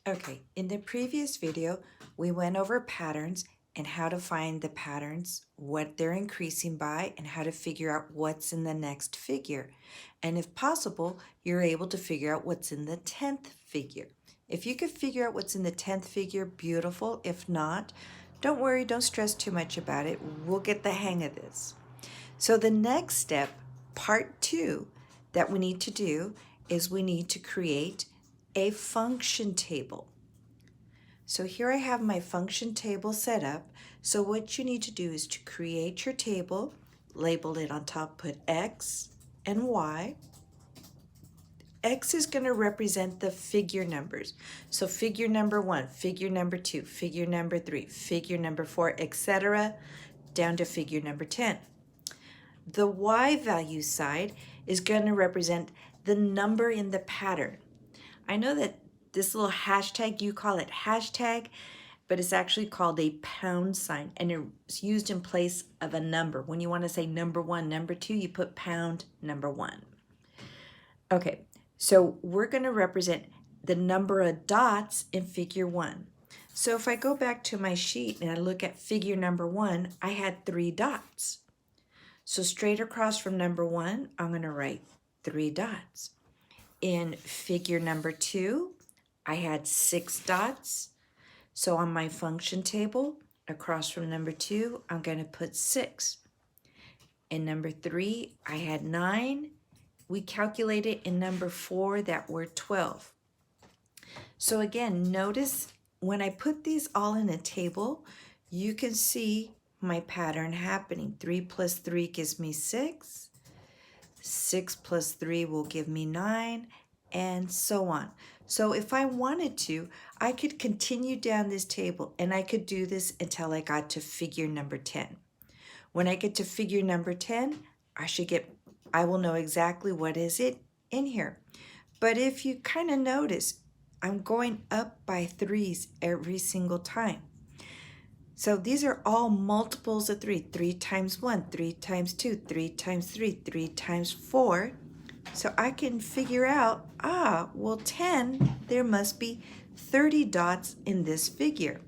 Okay, in the previous video, we went over patterns and how to find the patterns, what they're increasing by, and how to figure out what's in the next figure. And if possible, you're able to figure out what's in the 10th figure. If you could figure out what's in the 10th figure, beautiful. If not, don't worry, don't stress too much about it. We'll get the hang of this. So the next step, part 2, that we need to do is we need to create a function table. So here I have my function table set up. So what you need to do is to create your table, label it on top, put X and Y. X is going to represent the figure numbers. So figure number 1, figure number 2, figure number 3, figure number 4, etc., down to figure number 10. The Y value side is going to represent the number in the pattern. I know that this little hashtag, you call it hashtag, but it's actually called a pound sign, and it's used in place of a number. When you want to say number 1, number 2, you put pound number 1. Okay, so we're going to represent the number of dots in figure 1. So if I go back to my sheet and I look at figure number 1, I had 3 dots. So straight across from number 1, I'm going to write 3 dots. In figure number 2, I had 6 dots. So on my function table, across from number 2, I'm going to put 6. In number 3, I had 9. We calculated in number 4 that were 12. So again, notice when I put these all in a table, you can see my pattern happening. 3 plus 3 gives me 6. 6 plus 3 will give me 9, and so on. So if I wanted to, I could continue down this table, and I could do this until I got to figure number 10. When I get to figure number 10, I will know exactly what is it in here. But if you kind of notice, I'm going up by 3s every single time. So these are all multiples of 3. 3 times 1, 3 times 2, 3 times 3, 3 times 4. So I can figure out, well, 10, there must be 30 dots in this figure.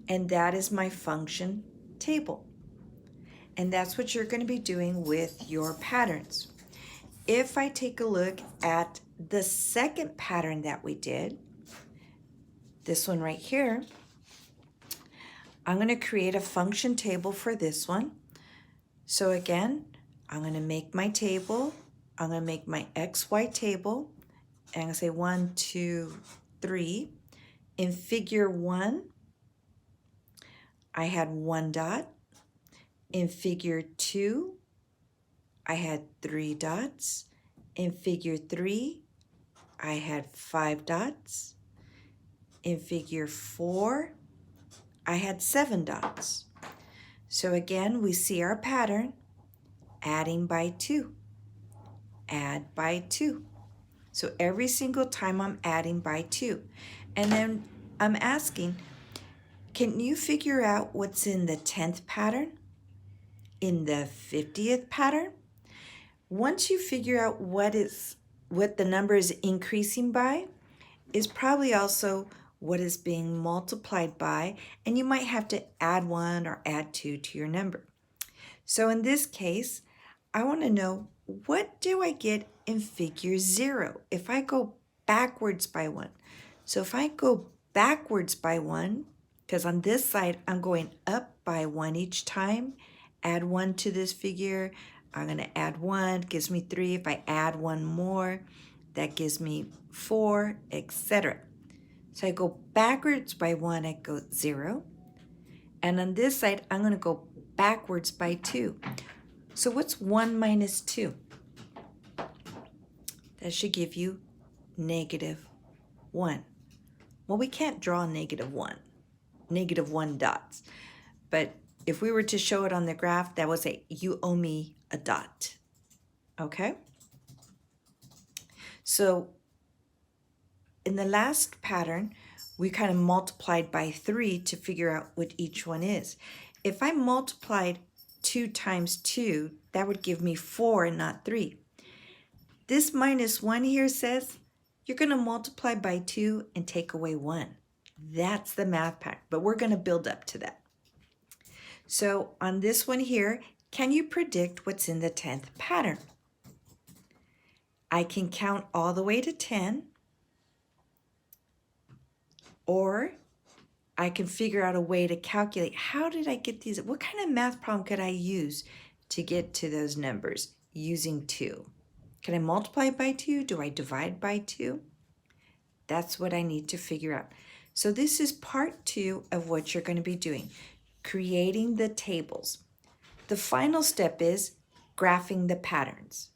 And that is my function table. And that's what you're going to be doing with your patterns. If I take a look at the second pattern that we did, this one right here, I'm going to create a function table for this one. So again, I'm going to make my table. I'm going to make my XY table. And I'm going to say 1, 2, 3. In figure 1, I had 1 dot. In figure 2, I had 3 dots. In figure 3, I had 5 dots. In figure 4, I had 7 dots. So again, we see our pattern, adding by 2, add by 2. So every single time I'm adding by 2. And then I'm asking, can you figure out what's in the 10th pattern? In the 50th pattern? Once you figure out what the number is increasing by, is probably also what is being multiplied by, and you might have to add 1 or add 2 to your number. So in this case, I want to know, what do I get in figure 0 if I go backwards by 1? So if I go backwards by 1, because on this side I'm going up by 1 each time, add 1 to this figure, I'm going to add 1, gives me 3. If I add 1 more, that gives me 4, etc. So I go backwards by 1, I go 0. And on this side, I'm going to go backwards by 2. So what's 1 minus 2? That should give you negative 1. Well, we can't draw negative 1 dots. But if we were to show it on the graph, that would say, you owe me a dot. Okay? So in the last pattern, we kind of multiplied by 3 to figure out what each one is. If I multiplied 2 times 2, that would give me 4 and not 3. This minus 1 here says you're going to multiply by 2 and take away 1. That's the math pattern, but we're going to build up to that. So on this one here, can you predict what's in the 10th pattern? I can count all the way to 10, or I can figure out a way to calculate how did I get these, what kind of math problem could I use to get to those numbers using 2? Can I multiply by 2? Do I divide by 2? That's what I need to figure out. So this is part 2 of what you're going to be doing, creating the tables. The final step is graphing the patterns.